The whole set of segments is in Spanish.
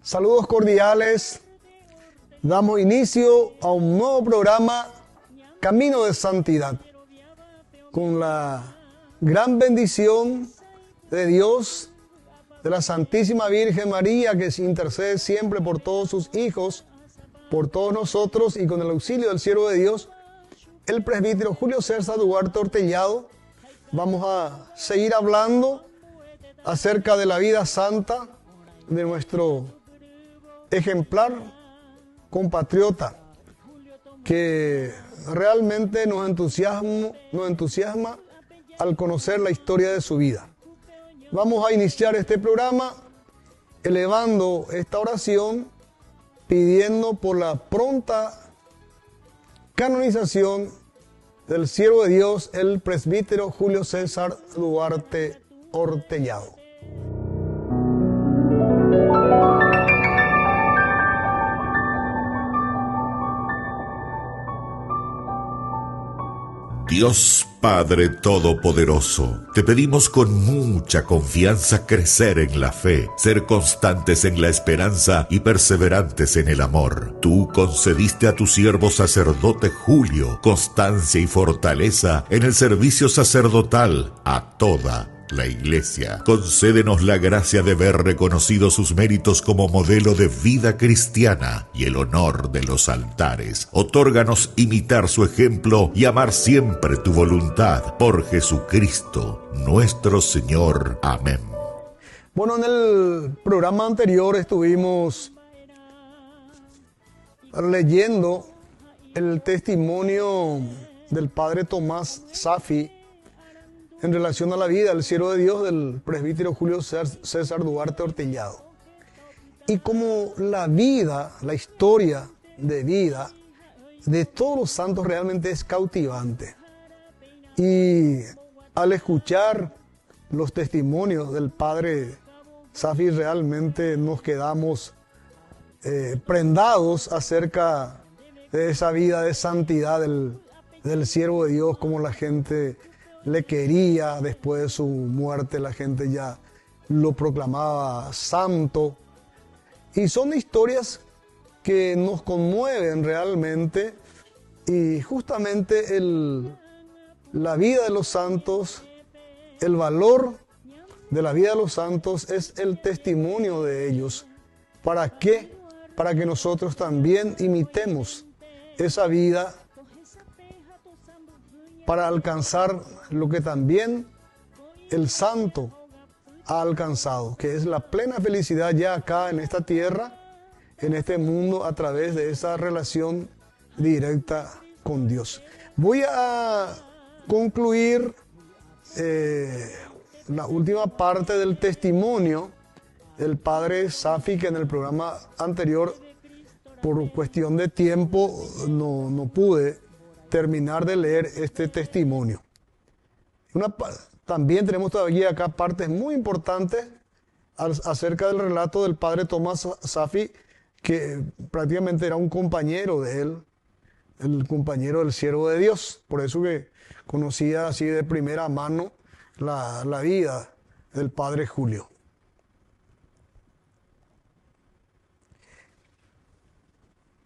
Saludos cordiales. Damos inicio a un nuevo programa, Camino de Santidad, con la gran bendición de Dios, de la Santísima Virgen María, que se intercede siempre por todos sus hijos, por todos nosotros, y con el auxilio del siervo de Dios, el presbítero Julio César Duarte Ortellado. Vamos a seguir hablando acerca de la vida santa de nuestro ejemplar compatriota, que realmente nos entusiasma al conocer la historia de su vida. Vamos a iniciar este programa elevando esta oración, pidiendo por la pronta canonización del siervo de Dios, el presbítero Julio César Duarte Ortellado. Dios Padre Todopoderoso, te pedimos con mucha confianza crecer en la fe, ser constantes en la esperanza y perseverantes en el amor. Tú concediste a tu siervo sacerdote Julio constancia y fortaleza en el servicio sacerdotal a toda la Iglesia. Concédenos la gracia de ver reconocidos sus méritos como modelo de vida cristiana y el honor de los altares. Otórganos imitar su ejemplo y amar siempre tu voluntad. Por Jesucristo, nuestro Señor. Amén. Bueno, en el programa anterior estuvimos leyendo el testimonio del padre Tomás Safi en relación a la vida del siervo de Dios, del presbítero Julio César Duarte Ortellado. Y como la vida, la historia de vida de todos los santos realmente es cautivante. Y al escuchar los testimonios del padre Safi, realmente nos quedamos prendados acerca de esa vida de santidad del siervo de Dios, como la gente le quería. Después de su muerte la gente ya lo proclamaba santo. Y son historias que nos conmueven realmente, y justamente la vida de los santos, el valor de la vida de los santos es el testimonio de ellos. ¿Para qué? Para que nosotros también imitemos esa vida, para alcanzar lo que también el santo ha alcanzado, que es la plena felicidad ya acá en esta tierra, en este mundo, a través de esa relación directa con Dios. Voy a concluir la última parte del testimonio del padre Safi, que en el programa anterior, por cuestión de tiempo, no pude terminar de leer este testimonio. También tenemos todavía acá partes muy importantes acerca del relato del padre Tomás Safi, que prácticamente era un compañero de él, el compañero del siervo de Dios. Por eso que conocía así de primera mano la vida del padre Julio.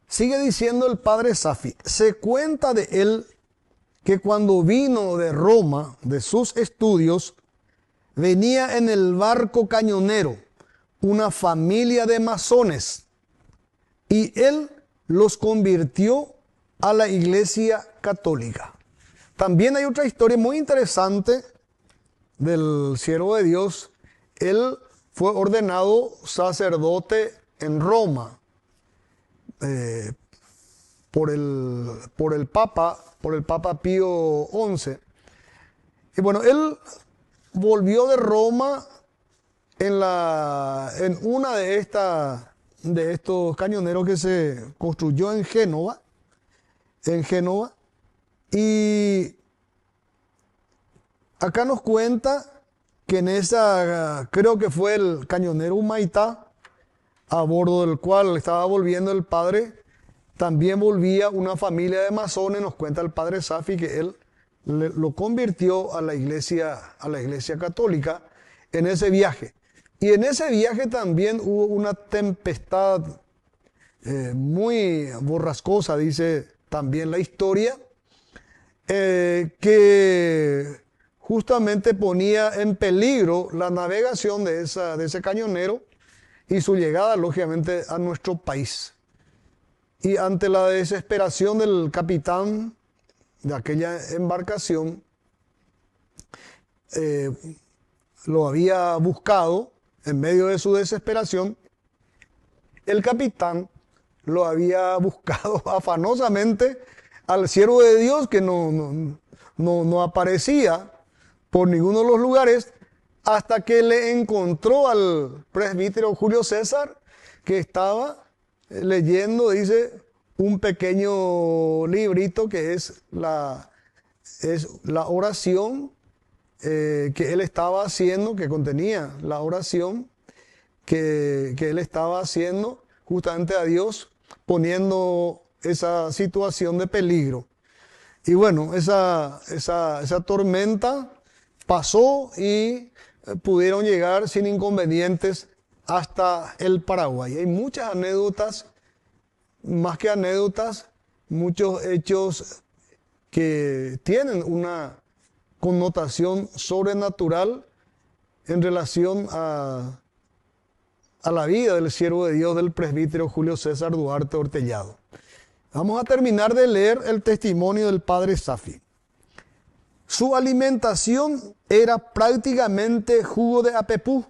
Sigue diciendo el padre Safi: se cuenta de él que cuando vino de Roma, de sus estudios, venía en el barco cañonero una familia de masones, y él los convirtió a la Iglesia Católica. También hay otra historia muy interesante del siervo de Dios. Él fue ordenado sacerdote en Roma por el Papa Pío XI. Y bueno, él volvió de Roma en una de estos cañoneros que se construyó en Génova, y acá nos cuenta que en esa, creo que fue el cañonero Humaitá, a bordo del cual estaba volviendo el padre, también volvía una familia de masones. Nos cuenta el padre Safi que él lo convirtió a la iglesia católica en ese viaje. Y en ese viaje también hubo una tempestad muy borrascosa, dice también la historia, que justamente ponía en peligro la navegación de ese cañonero y su llegada, lógicamente, a nuestro país. Y ante la desesperación del capitán de aquella embarcación, lo había buscado en medio de su desesperación. El capitán lo había buscado afanosamente al siervo de Dios, que no aparecía por ninguno de los lugares, hasta que le encontró al presbítero Julio César, que estaba leyendo, dice, un pequeño librito que es la oración que él estaba haciendo, que contenía la oración que él estaba haciendo justamente a Dios, poniendo esa situación de peligro. Y bueno, esa tormenta pasó y pudieron llegar sin inconvenientes hasta el Paraguay. Hay muchas anécdotas, más que anécdotas, muchos hechos que tienen una connotación sobrenatural en relación a la vida del siervo de Dios, del presbítero Julio César Duarte Hortellado. Vamos a terminar de leer el testimonio del padre Safi. Su alimentación era prácticamente jugo de apepú.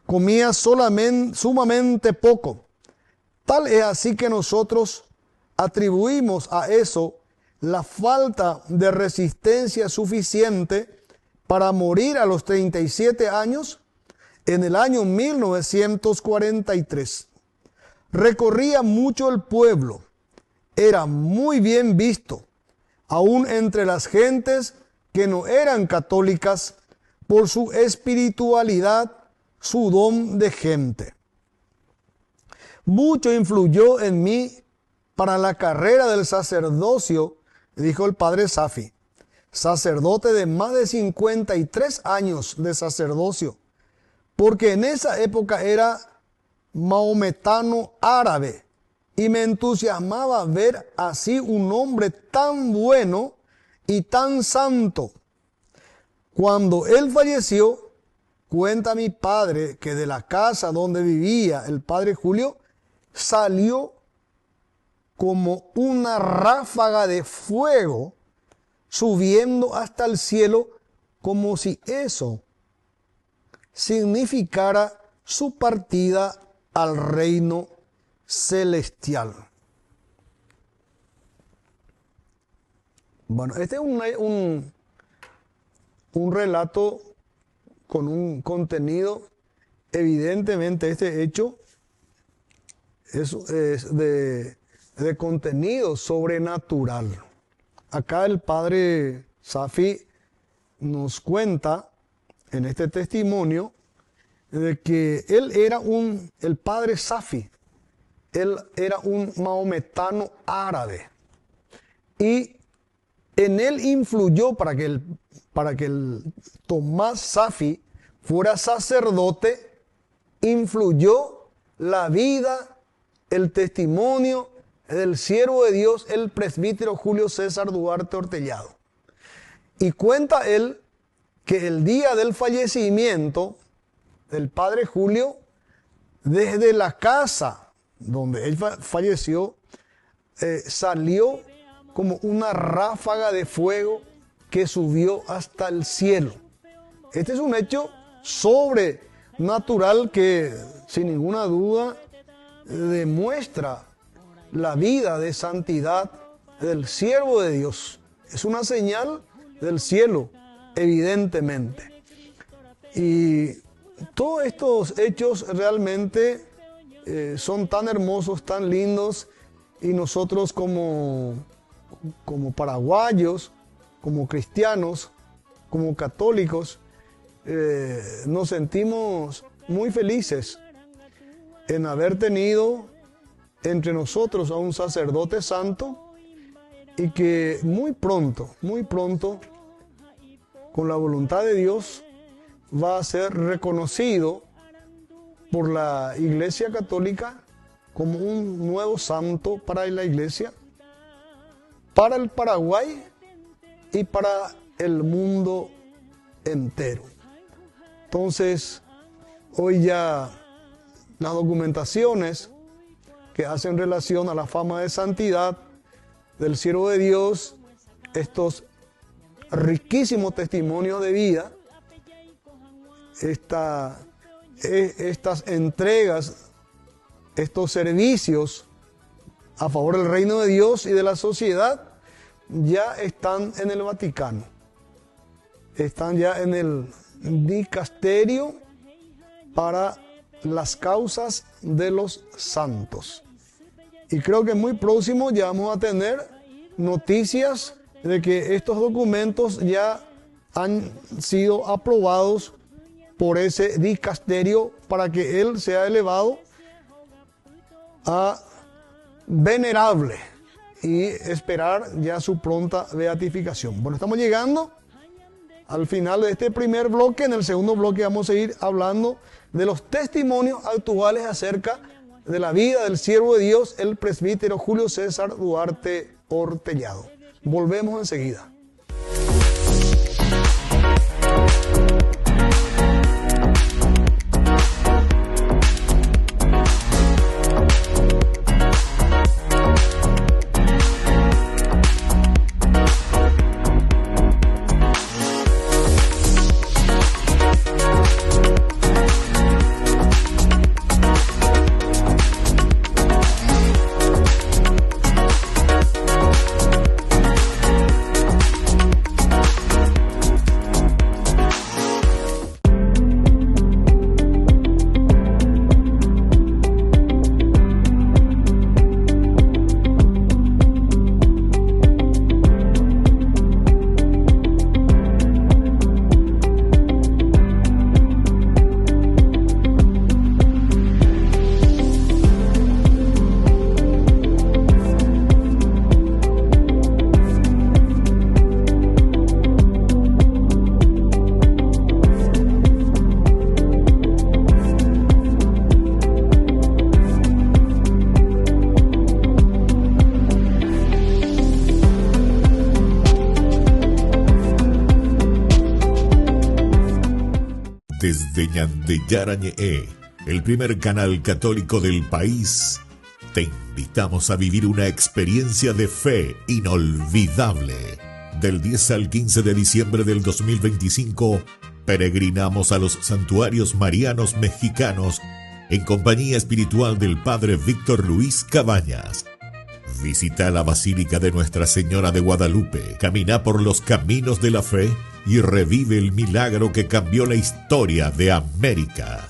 Comía sumamente poco. Tal es así que nosotros atribuimos a eso la falta de resistencia suficiente para morir a los 37 años en el año 1943. Recorría mucho el pueblo. Era muy bien visto, aún entre las gentes que no eran católicas, por su espiritualidad, su don de gente. Mucho influyó en mí para la carrera del sacerdocio, dijo el padre Safi, sacerdote de más de 53 años de sacerdocio, porque en esa época era maometano árabe y me entusiasmaba ver así un hombre tan bueno y tan santo. Cuando él falleció, cuenta mi padre que de la casa donde vivía el padre Julio salió como una ráfaga de fuego subiendo hasta el cielo, como si eso significara su partida al reino celestial. Bueno, este es un relato con un contenido, evidentemente este hecho es de contenido sobrenatural. Acá el padre Safi nos cuenta en este testimonio de que él era el padre Safi, él era un maometano árabe y en él influyó para que el Tomás Safi fuera sacerdote, influyó la vida, el testimonio del siervo de Dios, el presbítero Julio César Duarte Hortellado. Y cuenta él que el día del fallecimiento del padre Julio, desde la casa donde él falleció, salió como una ráfaga de fuego que subió hasta el cielo. Este es un hecho sobrenatural que sin ninguna duda demuestra la vida de santidad del siervo de Dios. Es una señal del cielo, evidentemente. Y todos estos hechos realmente son tan hermosos, tan lindos, y nosotros como paraguayos, como cristianos, como católicos, nos sentimos muy felices en haber tenido entre nosotros a un sacerdote santo y que muy pronto con la voluntad de Dios, va a ser reconocido por la Iglesia Católica como un nuevo santo para la Iglesia, para el Paraguay y para el mundo entero. Entonces, hoy ya las documentaciones que hacen relación a la fama de santidad del siervo de Dios, estos riquísimos testimonios de vida, estas entregas, estos servicios a favor del reino de Dios y de la sociedad, ya están en el Vaticano. Están ya en el dicasterio para las causas de los santos. Y creo que muy próximo ya vamos a tener noticias de que estos documentos ya han sido aprobados por ese dicasterio para que él sea elevado a venerable y esperar ya su pronta beatificación. Bueno, estamos llegando al final de este primer bloque. En el segundo bloque vamos a seguir hablando de los testimonios actuales acerca de la vida del siervo de Dios, el presbítero Julio César Duarte Hortellado. Volvemos enseguida. Desde Ñandeyarañe'e, el primer canal católico del país, te invitamos a vivir una experiencia de fe inolvidable. Del 10 al 15 de diciembre del 2025, peregrinamos a los santuarios marianos mexicanos en compañía espiritual del Padre Víctor Luis Cabañas. Visita la Basílica de Nuestra Señora de Guadalupe, camina por los caminos de la fe y revive el milagro que cambió la historia de América.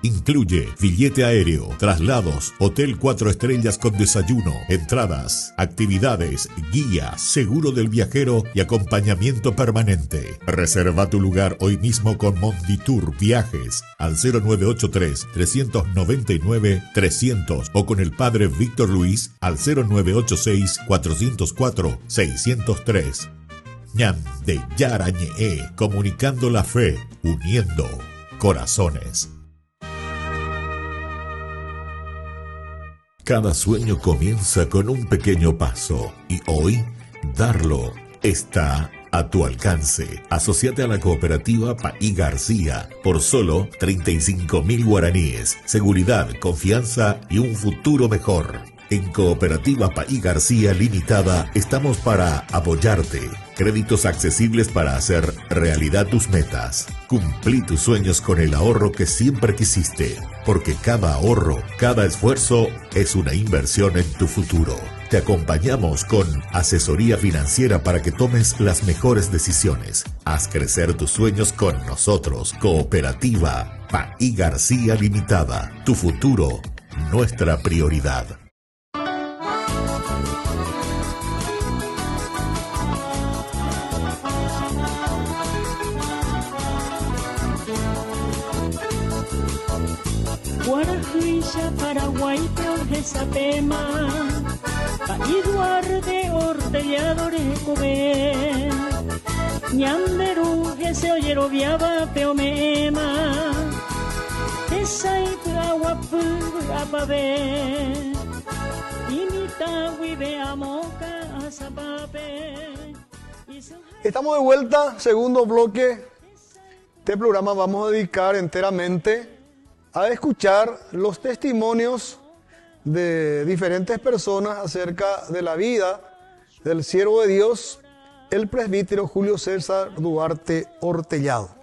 Incluye billete aéreo, traslados, hotel 4 estrellas con desayuno, entradas, actividades, guía, seguro del viajero y acompañamiento permanente. Reserva tu lugar hoy mismo con Monditour Viajes al 0983-399-300 o con el Padre Víctor Luis al 0986-404-603. Ñandeyarañe'e, comunicando la fe, uniendo corazones. Cada sueño comienza con un pequeño paso y hoy darlo está a tu alcance. Asociate a la cooperativa Paí García por solo 35.000 guaraníes. Seguridad, confianza y un futuro mejor. En Cooperativa Paí García Limitada estamos para apoyarte. Créditos accesibles para hacer realidad tus metas. Cumplí tus sueños con el ahorro que siempre quisiste, porque cada ahorro, cada esfuerzo es una inversión en tu futuro. Te acompañamos con asesoría financiera para que tomes las mejores decisiones. Haz crecer tus sueños con nosotros. Cooperativa Paí García Limitada. Tu futuro, nuestra prioridad. Guarajuisha, Paraguay, Sapema, Paí Duarte Hortellado Recobé, Ñamberu ese oyero viaba peo me ema. Esa y agua pura pa ver. Imita vive a moca a zapape. Estamos de vuelta, segundo bloque. Este programa vamos a dedicar enteramente a escuchar los testimonios de diferentes personas acerca de la vida del siervo de Dios, el presbítero Julio César Duarte Hortellado.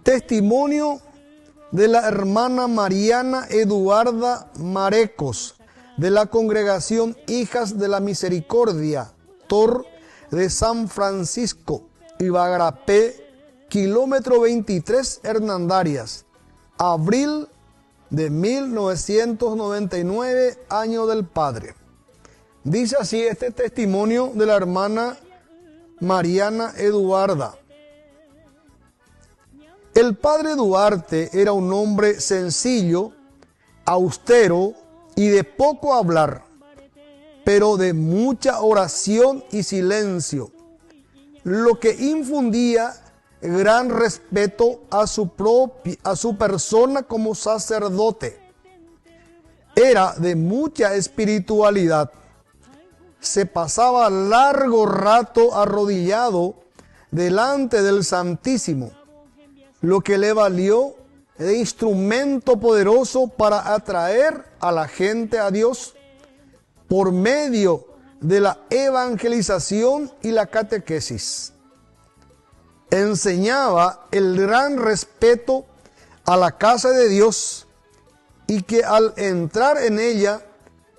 Testimonio de la hermana Mariana Eduarda Marecos, de la congregación Hijas de la Misericordia, Tor de San Francisco, Ibagrapé, kilómetro 23, Hernandarias, abril de 1999, año del Padre. Dice así este testimonio de la hermana Mariana Eduarda. El padre Duarte era un hombre sencillo, austero y de poco hablar, pero de mucha oración y silencio, lo que infundía gran respeto a su persona como sacerdote. Era de mucha espiritualidad. Se pasaba largo rato arrodillado delante del Santísimo, lo que le valió de instrumento poderoso para atraer a la gente a Dios por medio de la evangelización y la catequesis. Enseñaba el gran respeto a la casa de Dios y que al entrar en ella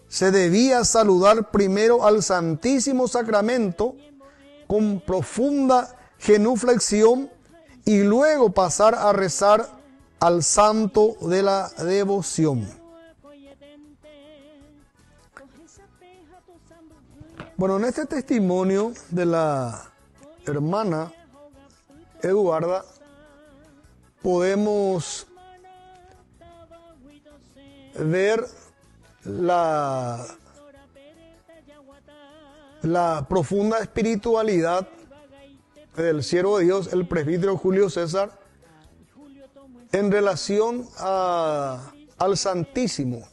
se debía saludar primero al Santísimo Sacramento con profunda genuflexión y luego pasar a rezar al santo de la devoción. Bueno, en este testimonio de la hermana Eduarda podemos ver la profunda espiritualidad del siervo de Dios, el presbítero Julio César, en relación al Santísimo.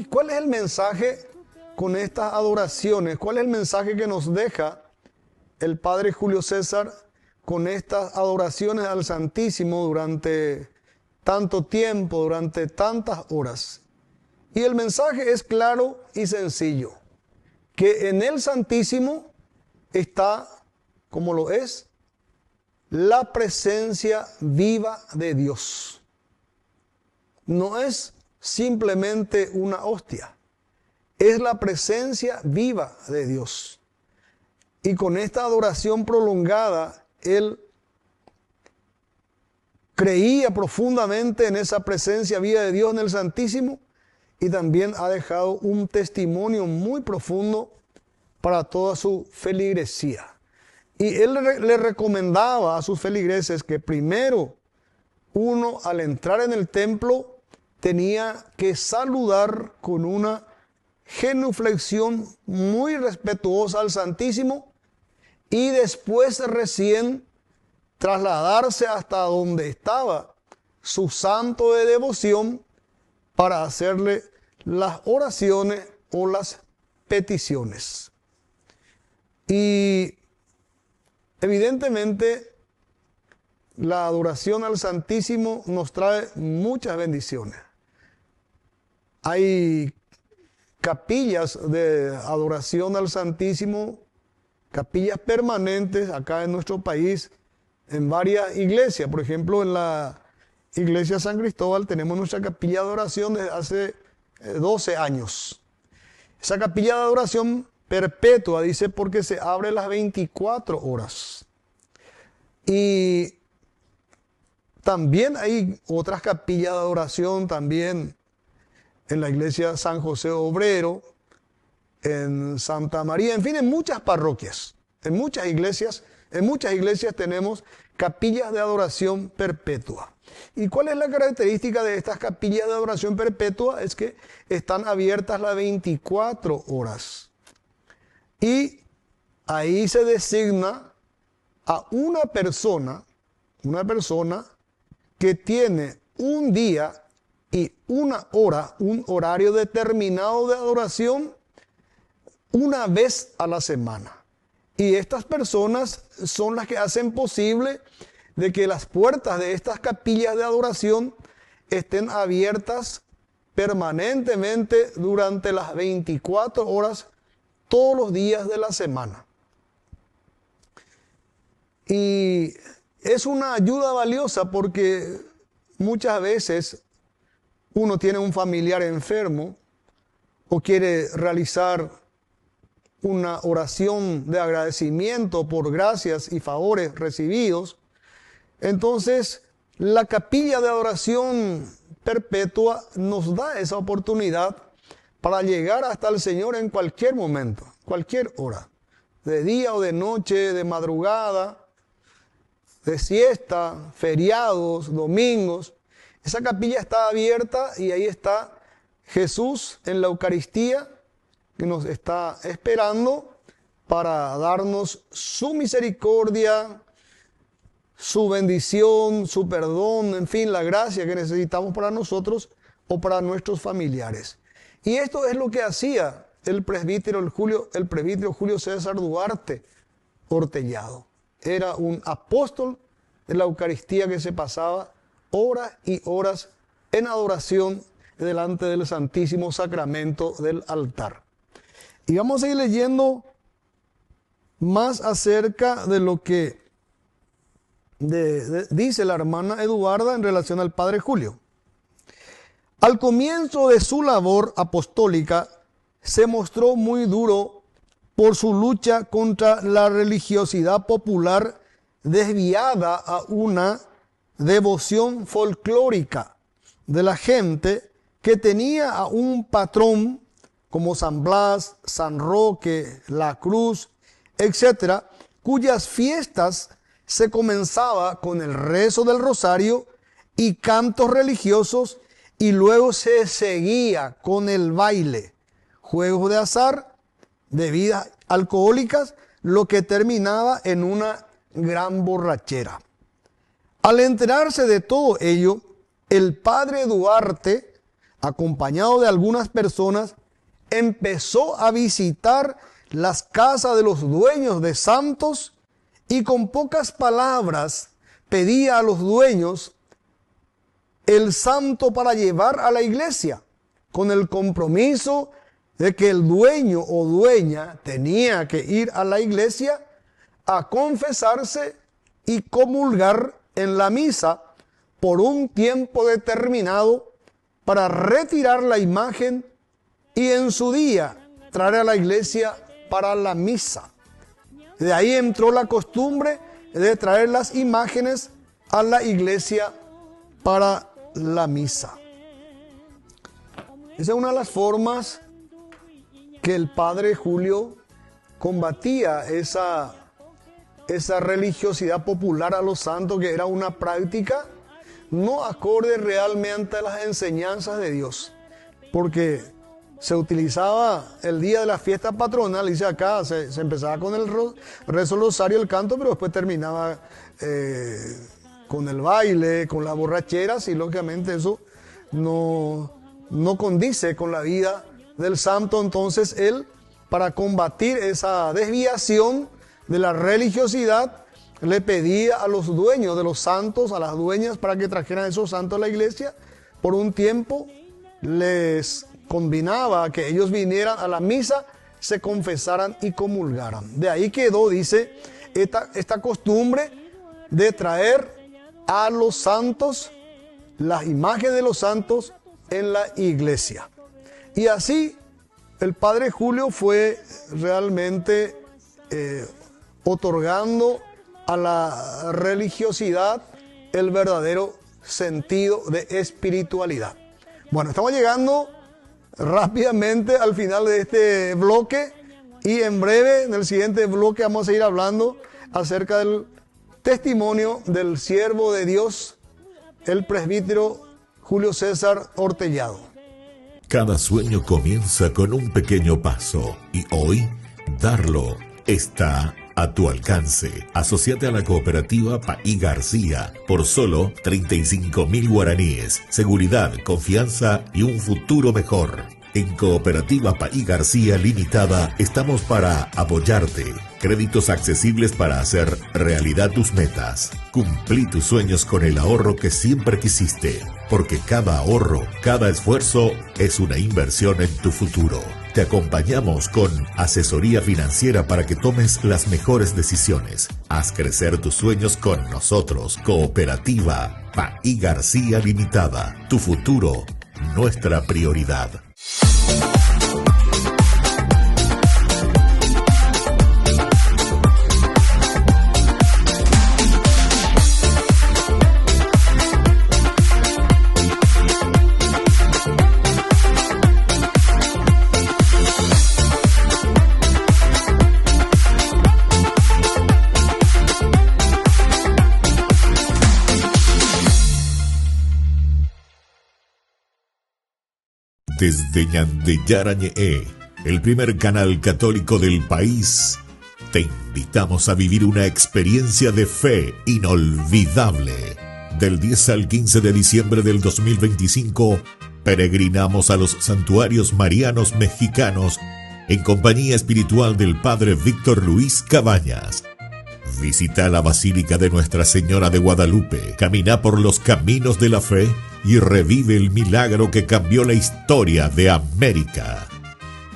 ¿Cuál es el mensaje con estas adoraciones? ¿Cuál es el mensaje que nos deja el padre Julio César con estas adoraciones al Santísimo durante tanto tiempo, durante tantas horas? Y el mensaje es claro y sencillo, que en el Santísimo está, como lo es, la presencia viva de Dios. No es simplemente una hostia, es la presencia viva de Dios. Y con esta adoración prolongada, él creía profundamente en esa presencia viva de Dios en el Santísimo y también ha dejado un testimonio muy profundo para toda su feligresía. Y él le recomendaba a sus feligreses que primero uno al entrar en el templo tenía que saludar con una genuflexión muy respetuosa al Santísimo y después recién trasladarse hasta donde estaba su santo de devoción para hacerle las oraciones o las peticiones. Y evidentemente la adoración al Santísimo nos trae muchas bendiciones. Hay capillas de adoración al Santísimo, capillas permanentes acá en nuestro país, en varias iglesias. Por ejemplo, en la iglesia San Cristóbal tenemos nuestra capilla de adoración desde hace 12 años. Esa capilla de adoración perpetua, dice, porque se abre las 24 horas. Y también hay otras capillas de adoración también en la iglesia San José Obrero, en Santa María, en fin, en muchas parroquias, en muchas iglesias tenemos capillas de adoración perpetua. ¿Y cuál es la característica de estas capillas de adoración perpetua? Es que están abiertas las 24 horas. Y ahí se designa a una persona que tiene un día y una hora, un horario determinado de adoración una vez a la semana. Y estas personas son las que hacen posible de que las puertas de estas capillas de adoración estén abiertas permanentemente durante las 24 horas, todos los días de la semana. Y es una ayuda valiosa porque muchas veces uno tiene un familiar enfermo o quiere realizar una oración de agradecimiento por gracias y favores recibidos. Entonces, la capilla de adoración perpetua nos da esa oportunidad para llegar hasta el Señor en cualquier momento, cualquier hora, de día o de noche, de madrugada, de siesta, feriados, domingos. Esa capilla está abierta y ahí está Jesús en la Eucaristía, que nos está esperando para darnos su misericordia, su bendición, su perdón, en fin, la gracia que necesitamos para nosotros o para nuestros familiares. Y esto es lo que hacía el presbítero Julio César Duarte Hortellado. Era un apóstol de la Eucaristía que se pasaba horas y horas en adoración delante del Santísimo Sacramento del altar. Y vamos a ir leyendo más acerca de lo que dice la hermana Eduarda en relación al Padre Julio. Al comienzo de su labor apostólica se mostró muy duro por su lucha contra la religiosidad popular desviada a una devoción folclórica de la gente que tenía a un patrón como San Blas, San Roque, la Cruz, etc., cuyas fiestas se comenzaba con el rezo del rosario y cantos religiosos y luego se seguía con el baile, juegos de azar, bebidas alcohólicas, lo que terminaba en una gran borrachera. Al enterarse de todo ello, el padre Duarte, acompañado de algunas personas, empezó a visitar las casas de los dueños de santos y con pocas palabras pedía a los dueños el santo para llevar a la iglesia, con el compromiso de que el dueño o dueña tenía que ir a la iglesia a confesarse y comulgar en la misa por un tiempo determinado para retirar la imagen y en su día traer a la iglesia para la misa. De ahí entró la costumbre de traer las imágenes a la iglesia para la misa. Esa es una de las formas que el padre Julio combatía esa religiosidad popular a los santos, que era una práctica no acorde realmente a las enseñanzas de Dios, porque se utilizaba el día de la fiesta patronal, dice acá, se empezaba con el rezo rosario, el canto, pero después terminaba con el baile, con las borracheras, y lógicamente eso no condice con la vida del santo. Entonces él, para combatir esa desviación de la religiosidad, le pedía a los dueños de los santos, a las dueñas, para que trajeran esos santos a la iglesia. Por un tiempo les combinaba que ellos vinieran a la misa, se confesaran y comulgaran. De ahí quedó, dice, esta costumbre de traer a los santos, las imágenes de los santos en la iglesia. Y así el padre Julio fue realmente otorgando a la religiosidad el verdadero sentido de espiritualidad. Bueno, estamos llegando rápidamente al final de este bloque y en breve, en el siguiente bloque, vamos a seguir hablando acerca del testimonio del siervo de Dios, el presbítero Julio César Hortellado. Cada sueño comienza con un pequeño paso y hoy darlo está a tu alcance. Asociate a la cooperativa Paí García por solo 35.000 guaraníes. Seguridad, confianza y un futuro mejor. En Cooperativa Paí García Limitada estamos para apoyarte. Créditos accesibles para hacer realidad tus metas. Cumplí tus sueños con el ahorro que siempre quisiste, porque cada ahorro, cada esfuerzo es una inversión en tu futuro. Te acompañamos con asesoría financiera para que tomes las mejores decisiones. Haz crecer tus sueños con nosotros. Cooperativa Paí García Limitada. Tu futuro, nuestra prioridad. Desde Ñandeyarañe'e, el primer canal católico del país, te invitamos a vivir una experiencia de fe inolvidable. Del 10 al 15 de diciembre del 2025, peregrinamos a los santuarios marianos mexicanos en compañía espiritual del Padre Víctor Luis Cabañas. Visita la Basílica de Nuestra Señora de Guadalupe, camina por los caminos de la fe y revive el milagro que cambió la historia de América.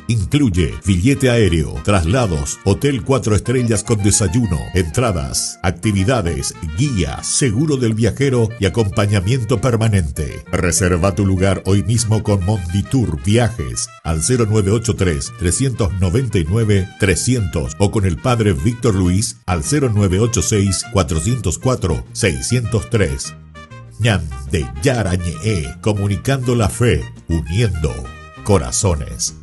Incluye billete aéreo, traslados, hotel 4 estrellas con desayuno, entradas, actividades, guía, seguro del viajero y acompañamiento permanente. Reserva tu lugar hoy mismo con Monditour Viajes al 0983-399-300 o con el Padre Víctor Luis al 0986-404-603. Ñandeyarañe'e, comunicando la fe, uniendo corazones.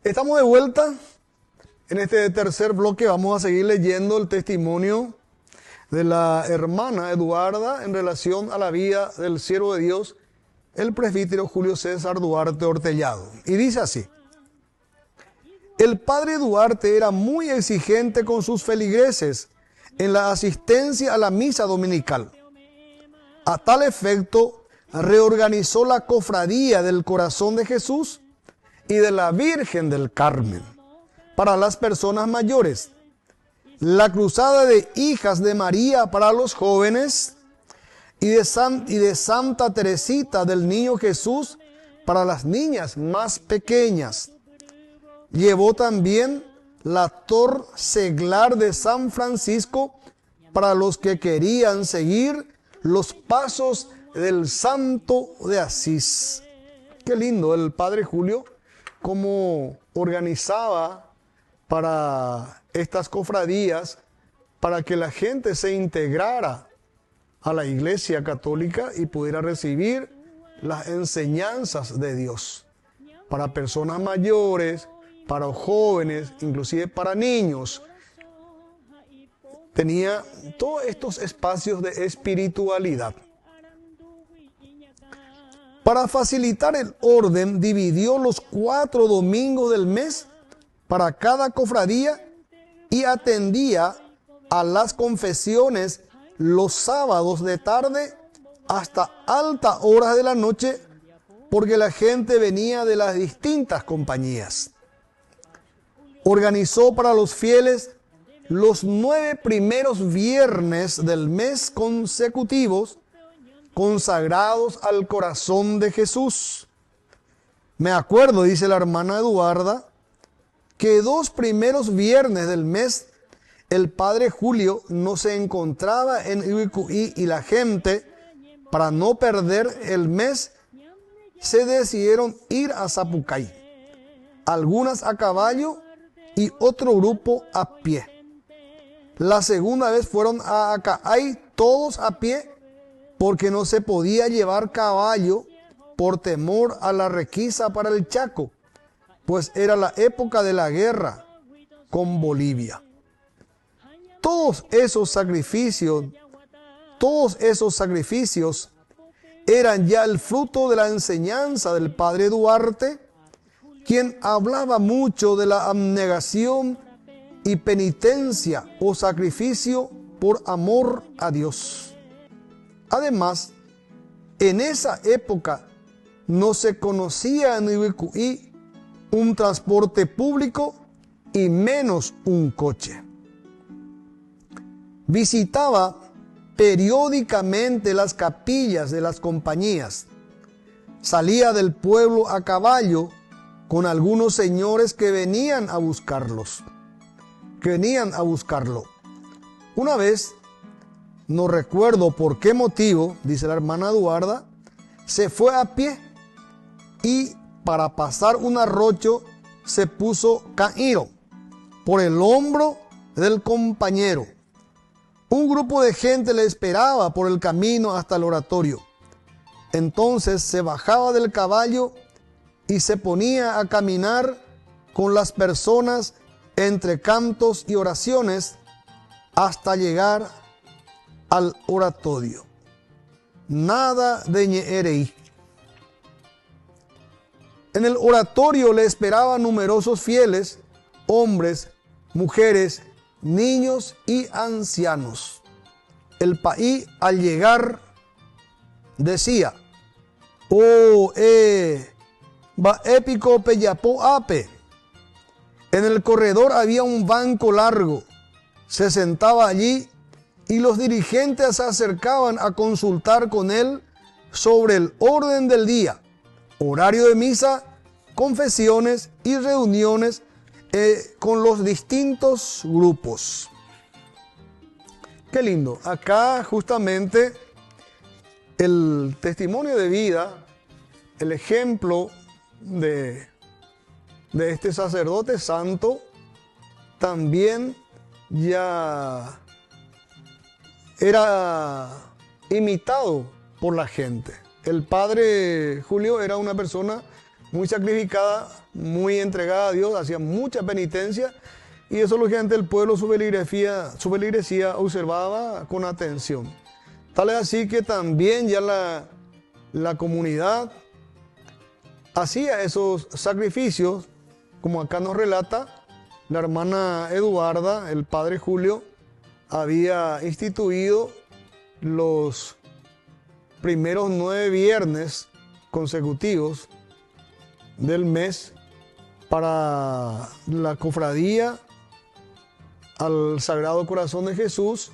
Estamos de vuelta. En este tercer bloque vamos a seguir leyendo el testimonio de la hermana Eduarda en relación a la vida del siervo de Dios, el presbítero Julio César Duarte Ortellado. Y dice así: el padre Duarte era muy exigente con sus feligreses en la asistencia a la misa dominical. A tal efecto, reorganizó la cofradía del Corazón de Jesús y de la Virgen del Carmen para las personas mayores, la cruzada de hijas de María para los jóvenes y de Santa Teresita del Niño Jesús para las niñas más pequeñas. Llevó también la Tor Seglar de San Francisco para los que querían seguir los pasos del Santo de Asís. Qué lindo el Padre Julio, cómo organizaba para estas cofradías, para que la gente se integrara a la Iglesia Católica y pudiera recibir las enseñanzas de Dios. Para personas mayores, para jóvenes, inclusive para niños. Tenía todos estos espacios de espiritualidad. Para facilitar el orden, dividió los 4 domingos del mes para cada cofradía y atendía a las confesiones los sábados de tarde hasta altas horas de la noche, porque la gente venía de las distintas compañías. Organizó para los fieles los 9 primeros viernes del mes consecutivos consagrados al Corazón de Jesús. Me acuerdo, dice la hermana Eduarda, que 2 primeros viernes del mes el Padre Julio no se encontraba en Uicuí y la gente, para no perder el mes, se decidieron ir a Zapucay, algunas a caballo y otro grupo a pie. La segunda vez fueron a Acaay todos a pie, porque no se podía llevar caballo por temor a la requisa para el Chaco, pues era la época de la guerra con Bolivia. Todos esos sacrificios eran ya el fruto de la enseñanza del padre Duarte, quien hablaba mucho de la abnegación y penitencia o sacrificio por amor a Dios. Además, en esa época no se conocía en Ibicuí un transporte público y menos un coche. Visitaba periódicamente las capillas de las compañías. Salía del pueblo a caballo con algunos señores que venían a buscarlo. Una vez, no recuerdo por qué motivo, dice la hermana Eduarda, se fue a pie y para pasar un arroyo se puso caído por el hombro del compañero. Un grupo de gente le esperaba por el camino hasta el oratorio. Entonces se bajaba del caballo y se ponía a caminar con las personas entre cantos y oraciones hasta llegar al oratorio. Nada de ñeerei. En el oratorio le esperaban numerosos fieles, hombres, mujeres, niños y ancianos. El país al llegar decía: "Oh, va épico peyapo ape". En el corredor había un banco largo. Se sentaba allí y los dirigentes se acercaban a consultar con él sobre el orden del día, horario de misa, confesiones y reuniones con los distintos grupos. Qué lindo. Acá justamente el testimonio de vida, el ejemplo de este sacerdote santo, también ya era imitado por la gente. El padre Julio era una persona muy sacrificada, muy entregada a Dios, hacía mucha penitencia, y eso lógicamente el pueblo, su feligresía observaba con atención. Tal es así que también ya la comunidad hacía esos sacrificios, como acá nos relata la hermana Eduarda. El padre Julio había instituido los primeros 9 viernes consecutivos del mes para la cofradía al Sagrado Corazón de Jesús,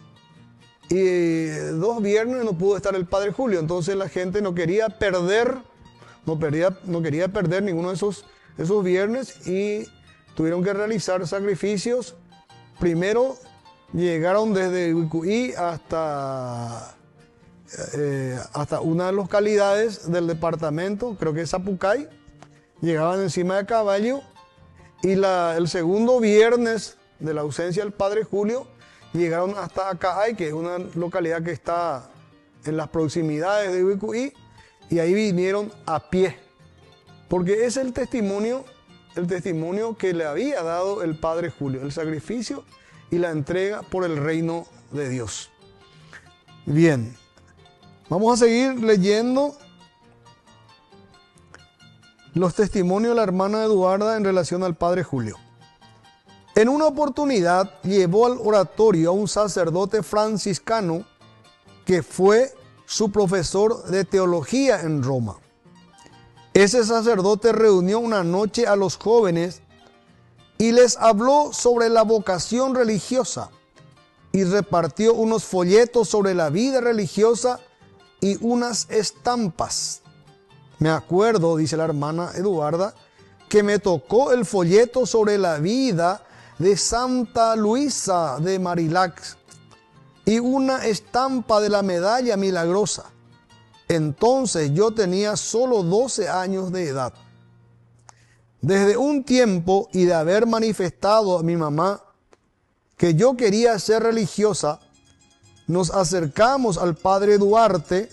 y 2 viernes no pudo estar el padre Julio. Entonces la gente no quería perder ninguno de esos viernes y tuvieron que realizar sacrificios. Primero llegaron desde Ibicuí hasta una de las localidades del departamento, creo que es Zapucay. Llegaban encima de caballo, y el segundo viernes de la ausencia del padre Julio llegaron hasta Acaay, que es una localidad que está en las proximidades de Ibicuí, y ahí vinieron a pie, porque es el testimonio que le había dado el padre Julio, el sacrificio y la entrega por el reino de Dios. Bien, vamos a seguir leyendo los testimonios de la hermana Eduarda en relación al padre Julio. En una oportunidad llevó al oratorio a un sacerdote franciscano que fue su profesor de teología en Roma. Ese sacerdote reunió una noche a los jóvenes y les habló sobre la vocación religiosa y repartió unos folletos sobre la vida religiosa y unas estampas. Me acuerdo, dice la hermana Eduarda, que me tocó el folleto sobre la vida de Santa Luisa de Marilac y una estampa de la medalla milagrosa. Entonces yo tenía solo 12 años de edad. Desde un tiempo y de haber manifestado a mi mamá que yo quería ser religiosa, nos acercamos al padre Duarte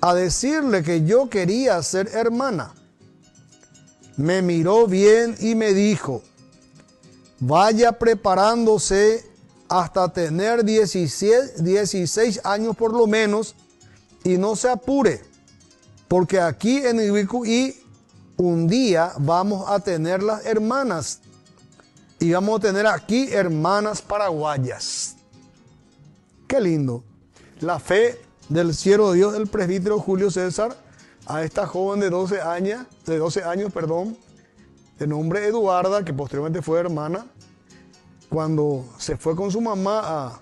a decirle que yo quería ser hermana. Me miró bien y me dijo: vaya preparándose hasta tener 16 años por lo menos y no se apure, porque aquí en Ibicuí un día vamos a tener las hermanas y vamos a tener aquí hermanas paraguayas. Qué lindo. La fe del siervo de Dios, el presbítero Julio César, a esta joven de 12 años, de nombre Eduarda, que posteriormente fue hermana, cuando se fue con su mamá a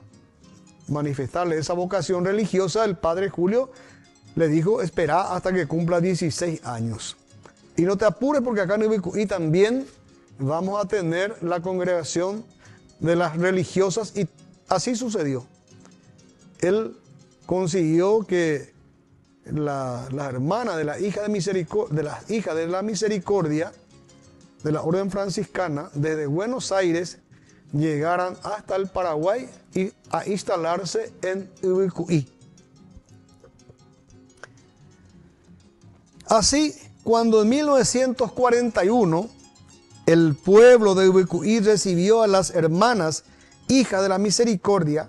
manifestarle esa vocación religiosa, el padre Julio le dijo: espera hasta que cumpla 16 años. Y no te apures, porque acá en Ibicuí también vamos a tener la congregación de las religiosas, y así sucedió. Él consiguió que la hermana de la hija de la misericordia de la orden franciscana desde Buenos Aires llegaran hasta el Paraguay y a instalarse en Ibicuí. Así, cuando en 1941 el pueblo de Ibicuí recibió a las hermanas hijas de la misericordia,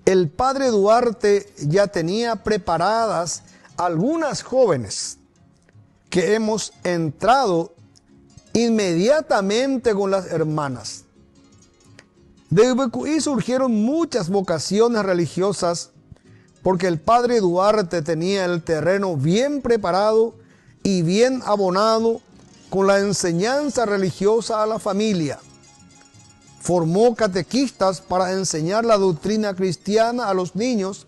el padre Duarte ya tenía preparadas algunas jóvenes que hemos entrado inmediatamente con las hermanas. De Ibicuí surgieron muchas vocaciones religiosas porque el padre Duarte tenía el terreno bien preparado y bien abonado con la enseñanza religiosa a la familia. Formó catequistas para enseñar la doctrina cristiana a los niños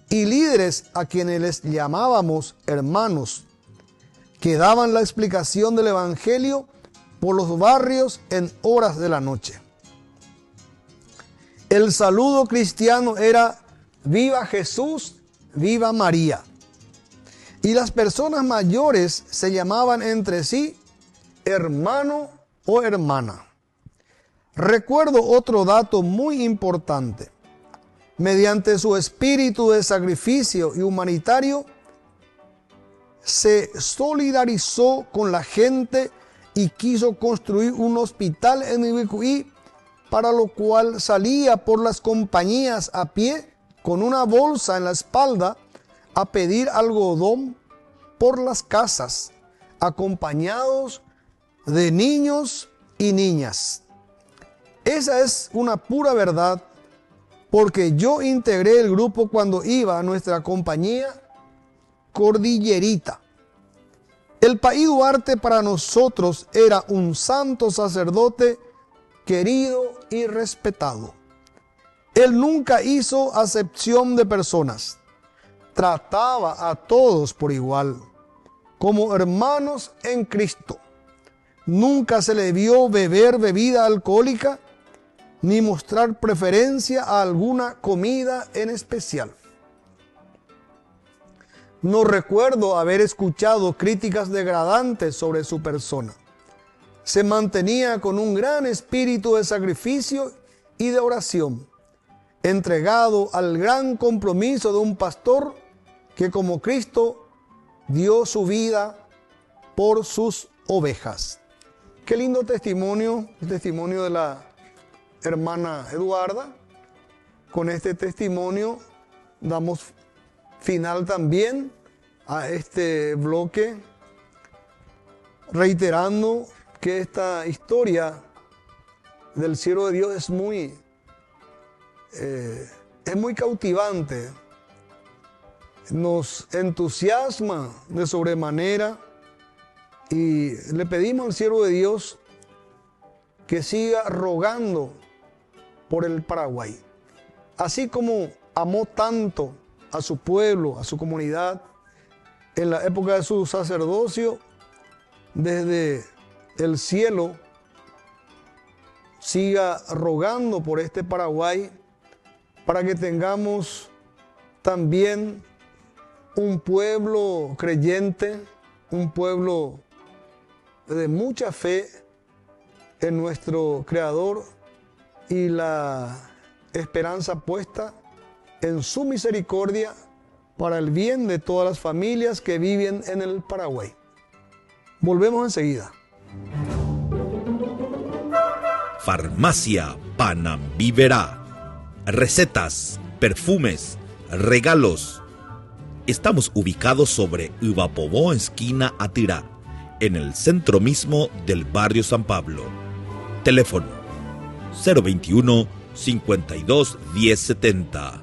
y líderes a quienes les llamábamos hermanos, que daban la explicación del Evangelio por los barrios en horas de la noche. El saludo cristiano era: viva Jesús, viva María. Y las personas mayores se llamaban entre sí hermano o hermana. Recuerdo otro dato muy importante. Mediante su espíritu de sacrificio y humanitario, se solidarizó con la gente y quiso construir un hospital en Ibicuí, para lo cual salía por las compañías a pie con una bolsa en la espalda a pedir algodón por las casas, acompañados de niños y niñas. Esa es una pura verdad, porque yo integré el grupo cuando iba a nuestra compañía Cordillerita. El Paí Duarte para nosotros era un santo sacerdote querido y respetado. Él nunca hizo acepción de personas. Trataba a todos por igual, como hermanos en Cristo. Nunca se le vio beber bebida alcohólica ni mostrar preferencia a alguna comida en especial. No recuerdo haber escuchado críticas degradantes sobre su persona. Se mantenía con un gran espíritu de sacrificio y de oración, entregado al gran compromiso de un pastor que, como Cristo, dio su vida por sus ovejas. Qué lindo testimonio, el testimonio de la hermana Eduarda. Con este testimonio damos final también a este bloque, reiterando que esta historia del siervo de Dios es muy cautivante, nos entusiasma de sobremanera, y le pedimos al siervo de Dios que siga rogando por el Paraguay. Así como amó tanto a su pueblo, a su comunidad, en la época de su sacerdocio, desde el cielo, siga rogando por este Paraguay, para que tengamos también un pueblo creyente, un pueblo de mucha fe en nuestro Creador y la esperanza puesta en su misericordia para el bien de todas las familias que viven en el Paraguay. Volvemos enseguida. Farmacia Panambiverá. Recetas, perfumes, regalos. Estamos ubicados sobre Uvapobó, esquina Atirá, en el centro mismo del barrio San Pablo. Teléfono 021 52 1070.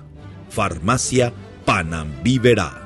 Farmacia Panambiverá.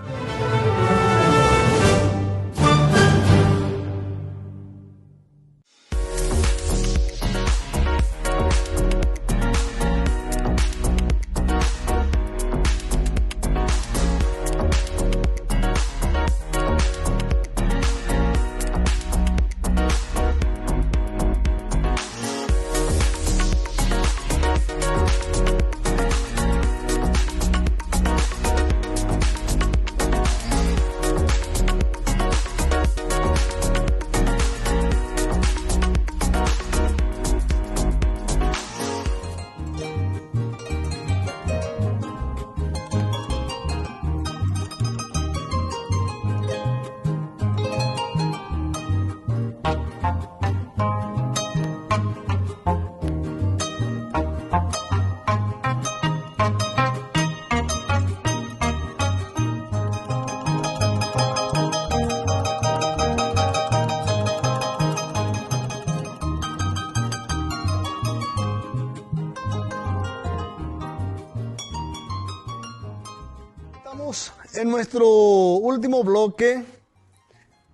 En nuestro último bloque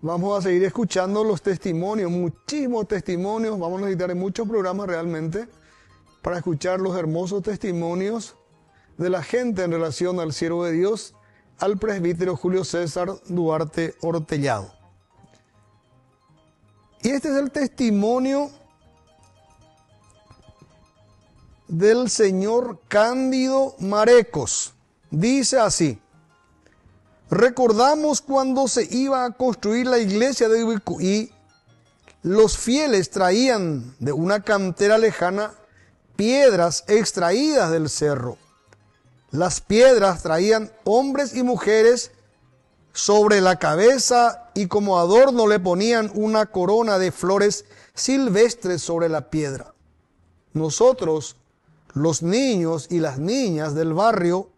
vamos a seguir escuchando los testimonios, muchísimos testimonios. Vamos a necesitar muchos programas realmente para escuchar los hermosos testimonios de la gente en relación al siervo de Dios, al presbítero Julio César Duarte Ortellado. Y este es el testimonio del señor Cándido Marecos. Dice así: recordamos cuando se iba a construir la iglesia de Ubicuí, los fieles traían de una cantera lejana piedras extraídas del cerro. Las piedras traían hombres y mujeres sobre la cabeza y como adorno le ponían una corona de flores silvestres sobre la piedra. Nosotros, los niños y las niñas del barrio,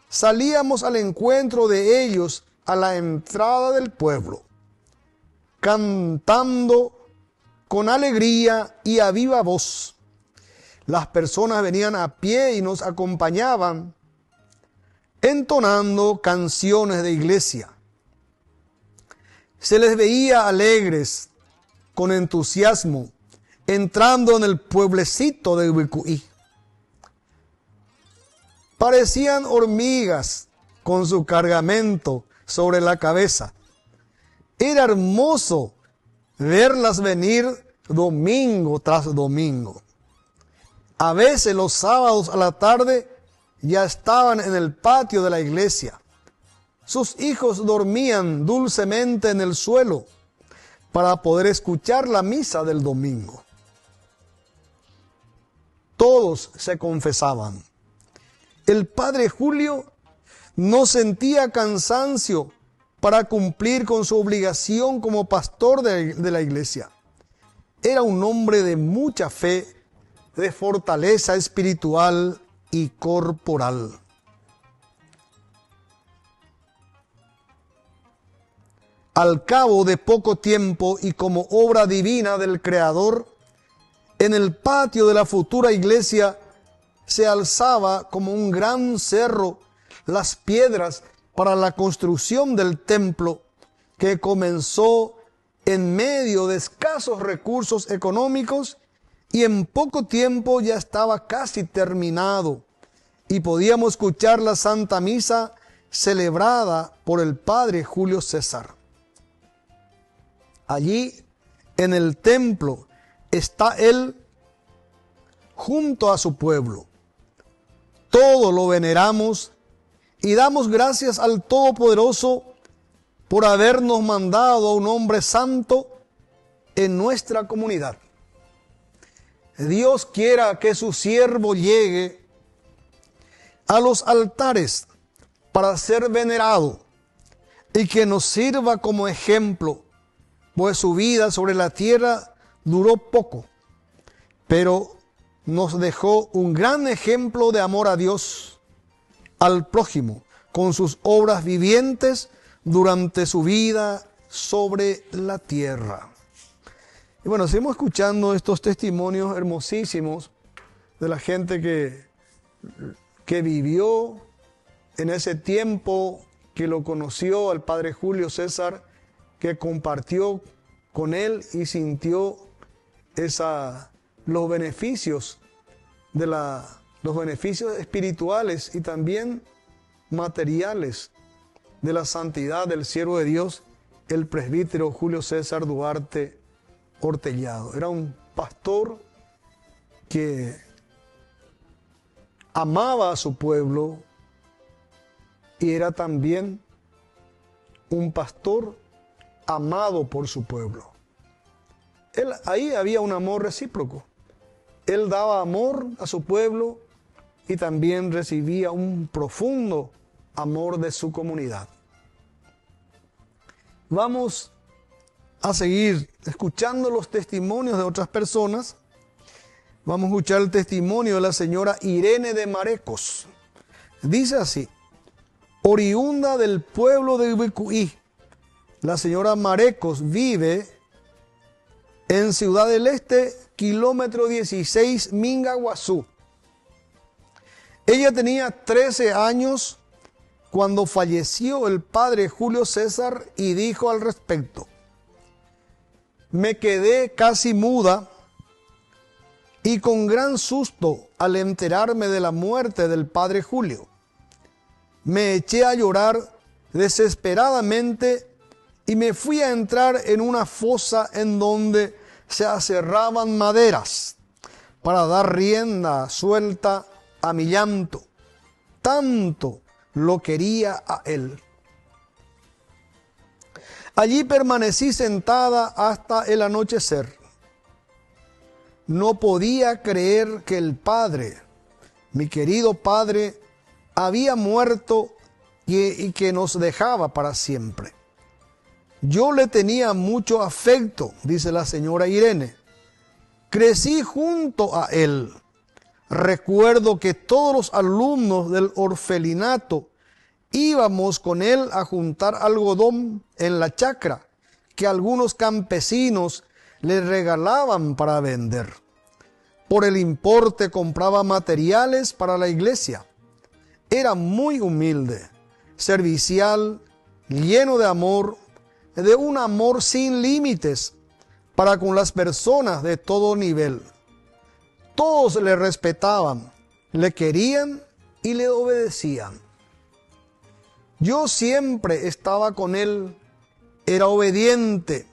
salíamos al encuentro de ellos a la entrada del pueblo, cantando con alegría y a viva voz. Las personas venían a pie y nos acompañaban, entonando canciones de iglesia. Se les veía alegres, con entusiasmo, entrando en el pueblecito de Ubicuí. Parecían hormigas con su cargamento sobre la cabeza. Era hermoso verlas venir domingo tras domingo. A veces los sábados a la tarde ya estaban en el patio de la iglesia. Sus hijos dormían dulcemente en el suelo para poder escuchar la misa del domingo. Todos se confesaban. El padre Julio no sentía cansancio para cumplir con su obligación como pastor de la iglesia. Era un hombre de mucha fe, de fortaleza espiritual y corporal. Al cabo de poco tiempo y como obra divina del Creador, en el patio de la futura iglesia se alzaba como un gran cerro las piedras para la construcción del templo, que comenzó en medio de escasos recursos económicos y en poco tiempo ya estaba casi terminado y podíamos escuchar la Santa Misa celebrada por el padre Julio César. Allí en el templo está él junto a su pueblo. Todos lo veneramos Y damos gracias al Todopoderoso por habernos mandado a un hombre santo en nuestra comunidad. Dios quiera que su siervo llegue a los altares para ser venerado y que nos sirva como ejemplo, pues su vida sobre la tierra duró poco, pero nos dejó un gran ejemplo de amor a Dios, al prójimo, con sus obras vivientes durante su vida sobre la tierra. Y bueno, seguimos escuchando estos testimonios hermosísimos de la gente que vivió en ese tiempo, que lo conoció al Padre Julio César, que compartió con él y sintió los beneficios los beneficios espirituales y también materiales de la santidad del siervo de Dios, el presbítero Julio César Duarte Hortellado. Era un pastor que amaba a su pueblo y era también un pastor amado por su pueblo. Ahí había un amor recíproco. Él daba amor a su pueblo y también recibía un profundo amor de su comunidad. Vamos a seguir escuchando los testimonios de otras personas. Vamos a escuchar el testimonio de la señora Irene de Marecos. Dice así: oriunda del pueblo de Ubicuí, la señora Marecos vive en Ciudad del Este, kilómetro 16, Mingaguazú. Ella tenía 13 años cuando falleció el padre Julio César y dijo al respecto: me quedé casi muda y con gran susto al enterarme de la muerte del padre Julio. Me eché a llorar desesperadamente y me fui a entrar en una fosa en donde se aserraban maderas para dar rienda suelta a mi llanto. Tanto lo quería a él. Allí permanecí sentada hasta el anochecer. No podía creer que el padre, mi querido padre, había muerto y que nos dejaba para siempre. Yo le tenía mucho afecto, dice la señora Irene. Crecí junto a él. Recuerdo que todos los alumnos del orfelinato íbamos con él a juntar algodón en la chacra que algunos campesinos le regalaban para vender. Por el importe compraba materiales para la iglesia. Era muy humilde, servicial, lleno de amor, de un amor sin límites para con las personas de todo nivel. Todos le respetaban, le querían y le obedecían. Yo siempre estaba con él, era obediente,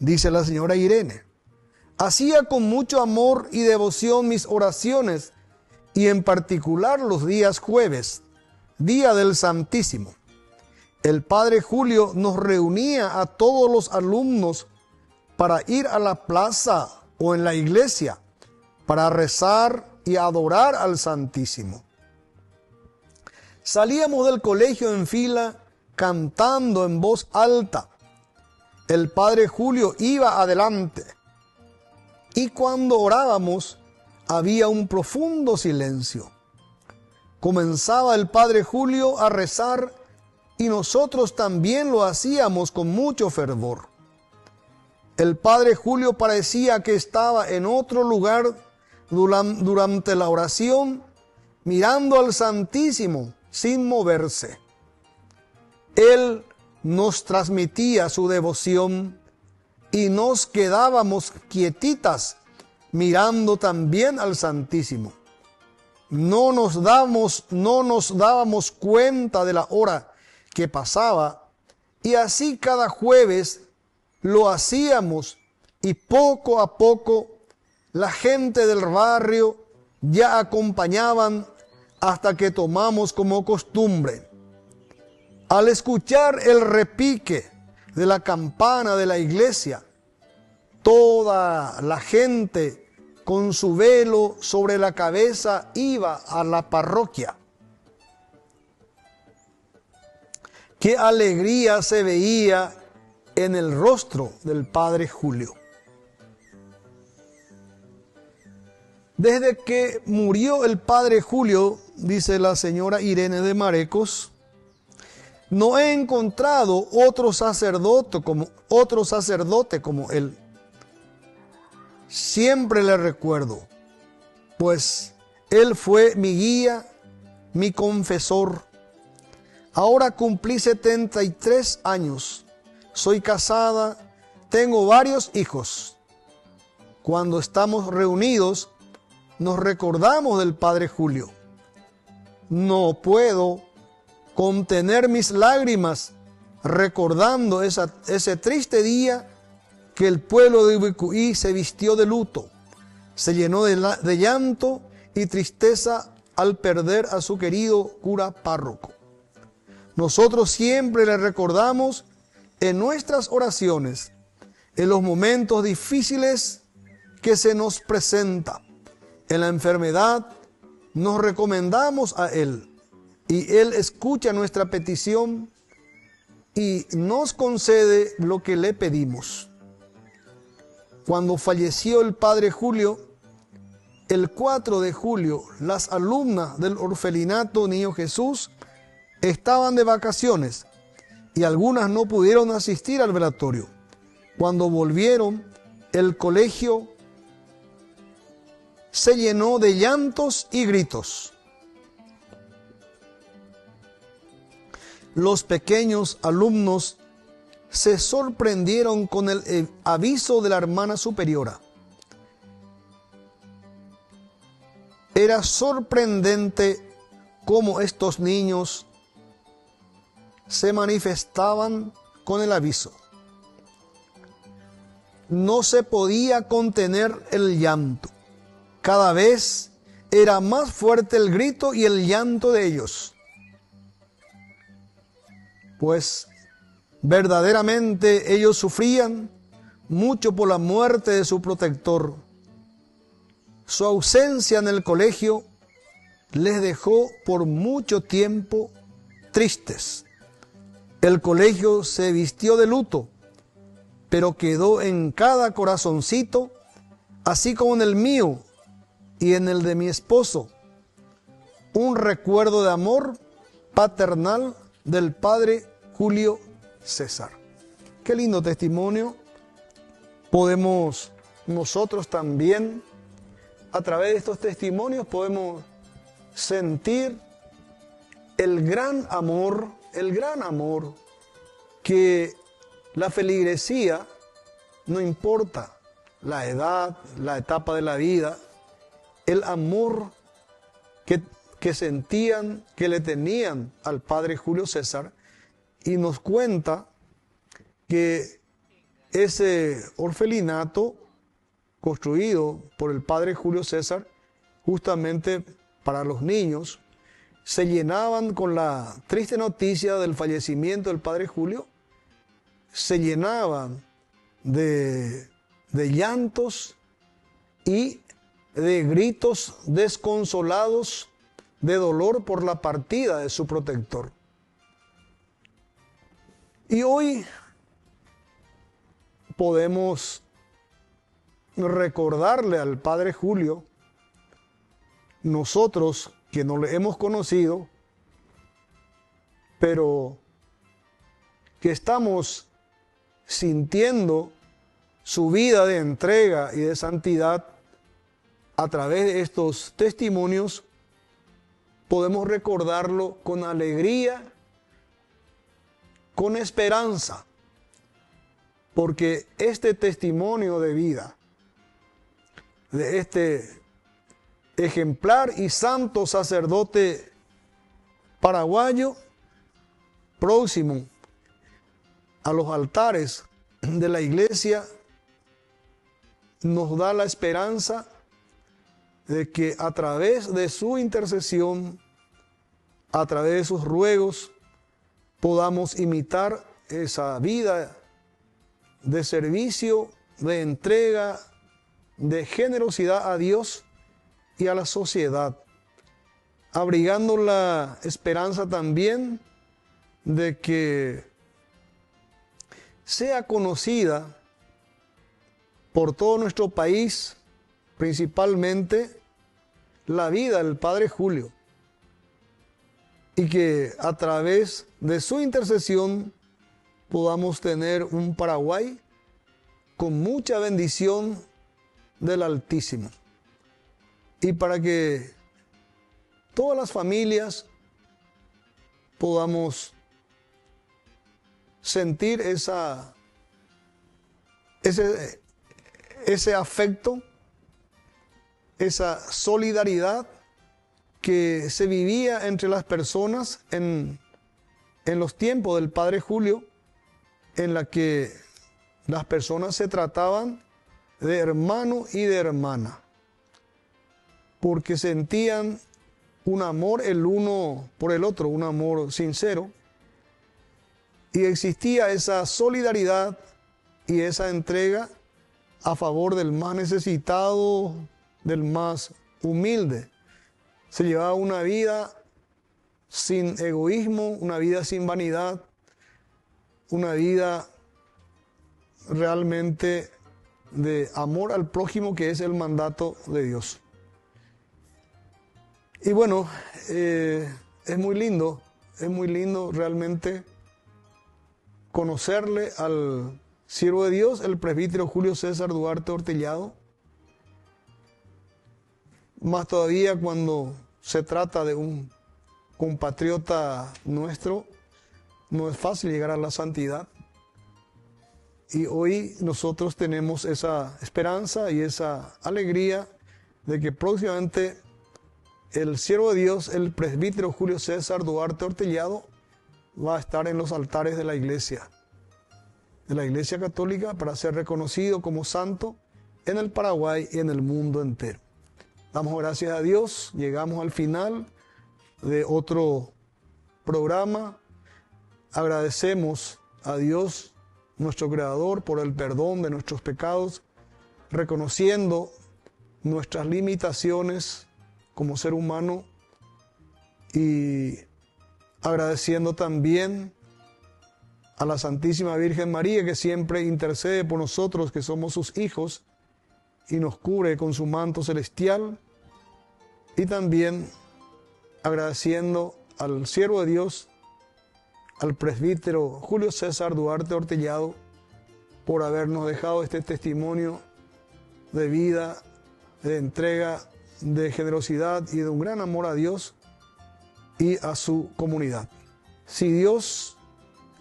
dice la señora Irene. Hacía con mucho amor y devoción mis oraciones y en particular los días jueves, día del Santísimo. El padre Julio nos reunía a todos los alumnos para ir a la plaza o en la iglesia para rezar y adorar al Santísimo. Salíamos del colegio en fila cantando en voz alta. El padre Julio iba adelante y cuando orábamos había un profundo silencio. Comenzaba el padre Julio a rezar y nosotros también lo hacíamos con mucho fervor. El padre Julio parecía que estaba en otro lugar durante la oración, mirando al Santísimo sin moverse. Él nos transmitía su devoción y nos quedábamos quietitas mirando también al Santísimo. No nos dábamos cuenta de la hora que pasaba y así cada jueves lo hacíamos y poco a poco la gente del barrio ya acompañaban hasta que tomamos como costumbre, al escuchar el repique de la campana de la iglesia, toda la gente con su velo sobre la cabeza iba a la parroquia. Qué alegría se veía en el rostro del padre Julio. Desde que murió el padre Julio, dice la señora Irene de Marecos, no he encontrado otro sacerdote como él. Siempre le recuerdo, pues él fue mi guía, mi confesor. Ahora cumplí 73 años, soy casada, tengo varios hijos. Cuando estamos reunidos, nos recordamos del padre Julio. No puedo contener mis lágrimas recordando ese triste día que el pueblo de Ubicuí se vistió de luto, se llenó de llanto y tristeza al perder a su querido cura párroco. Nosotros siempre le recordamos en nuestras oraciones, en los momentos difíciles que se nos presenta. En la enfermedad nos recomendamos a Él y Él escucha nuestra petición y nos concede lo que le pedimos. Cuando falleció el padre Julio, el 4 de julio, las alumnas del orfelinato Niño Jesús estaban de vacaciones y algunas no pudieron asistir al velatorio. Cuando volvieron, el colegio se llenó de llantos y gritos. Los pequeños alumnos se sorprendieron con el aviso de la hermana superiora. Era sorprendente cómo estos niños se manifestaban con el aviso. No se podía contener el llanto. Cada vez era más fuerte el grito y el llanto de ellos. Pues verdaderamente ellos sufrían mucho por la muerte de su protector. Su ausencia en el colegio les dejó por mucho tiempo tristes. El colegio se vistió de luto, pero quedó en cada corazoncito, así como en el mío y en el de mi esposo, un recuerdo de amor paternal del padre Julio César. Qué lindo testimonio. Podemos nosotros también, a través de estos testimonios, podemos sentir el gran amor que la feligresía, no importa la edad, la etapa de la vida, el amor que sentían, que le tenían al padre Julio César, y nos cuenta que ese orfelinato construido por el padre Julio César, justamente para los niños, se llenaban con la triste noticia del fallecimiento del padre Julio, se llenaban de llantos y de gritos desconsolados de dolor por la partida de su protector. Y hoy podemos recordarle al padre Julio, nosotros que no le hemos conocido, pero que estamos sintiendo su vida de entrega y de santidad a través de estos testimonios, podemos recordarlo con alegría, con esperanza, porque este testimonio de vida de este ejemplar y santo sacerdote paraguayo, próximo a los altares de la iglesia, nos da la esperanza de que a través de su intercesión a través de sus ruegos, podamos imitar esa vida de servicio, de entrega, de generosidad a Dios y a la sociedad, abrigando la esperanza también de que sea conocida por todo nuestro país, principalmente la vida del Padre Julio, y que a través de su intercesión podamos tener un Paraguay con mucha bendición del Altísimo. Y para que todas las familias podamos sentir ese afecto, esa solidaridad que se vivía entre las personas en los tiempos del Padre Julio, en la que las personas se trataban de hermano y de hermana, porque sentían un amor el uno por el otro, un amor sincero, y existía esa solidaridad y esa entrega a favor del más necesitado, del más humilde. Se llevaba una vida sin egoísmo, una vida sin vanidad, una vida realmente de amor al prójimo, que es el mandato de Dios. Y bueno, es muy lindo realmente conocerle al siervo de Dios, el presbítero Julio César Duarte Ortellado. Más todavía cuando se trata de un compatriota nuestro, no es fácil llegar a la santidad. Y hoy nosotros tenemos esa esperanza y esa alegría de que próximamente el siervo de Dios, el presbítero Julio César Duarte Ortellado, va a estar en los altares de la Iglesia Católica, para ser reconocido como santo en el Paraguay y en el mundo entero. Damos gracias a Dios, llegamos al final de otro programa. Agradecemos a Dios, nuestro Creador, por el perdón de nuestros pecados, reconociendo nuestras limitaciones como ser humano y agradeciendo también a la Santísima Virgen María, que siempre intercede por nosotros, que somos sus hijos, y nos cubre con su manto celestial. Y también agradeciendo al siervo de Dios, al presbítero Julio César Duarte Ortellado, por habernos dejado este testimonio de vida, de entrega, de generosidad y de un gran amor a Dios y a su comunidad. Si Dios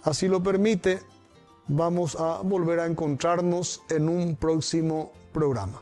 así lo permite, vamos a volver a encontrarnos en un próximo programa.